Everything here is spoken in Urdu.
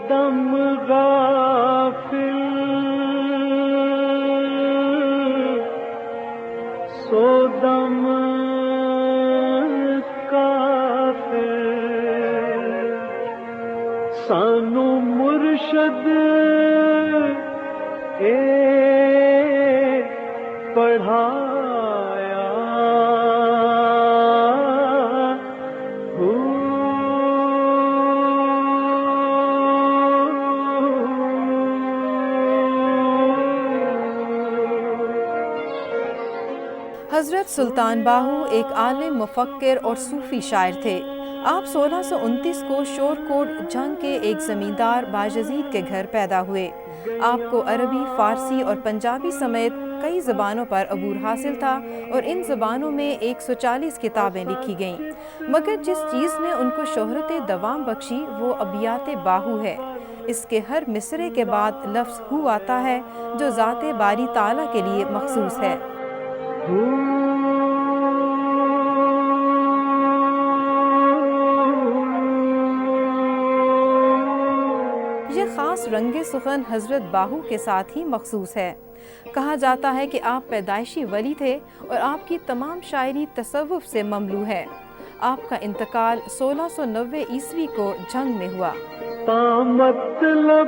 دم غافل سو دم کافر سانو مرشد اے پڑھایا حضرت سلطان باہو ایک عالم، مفکر اور صوفی شاعر تھے۔ آپ 1629 کو شورکوٹ جنگ کے ایک زمیندار باجزید کے گھر پیدا ہوئے۔ آپ کو عربی، فارسی اور پنجابی سمیت کئی زبانوں پر عبور حاصل تھا اور ان زبانوں میں 140 کتابیں لکھی گئیں، مگر جس چیز نے ان کو شہرت دوام بخشی وہ ابیات باہو ہے۔ اس کے ہر مصرعے کے بعد لفظ ہو آتا ہے جو ذات باری تعالیٰ کے لیے مخصوص ہے۔ یہ خاص رنگ سخن حضرت باہو کے ساتھ ہی مخصوص ہے۔ کہا جاتا ہے کہ آپ پیدائشی ولی تھے اور آپ کی تمام شاعری تصوف سے مملو ہے۔ آپ کا انتقال 1690 عیسوی کو جنگ میں ہوا۔ مطلب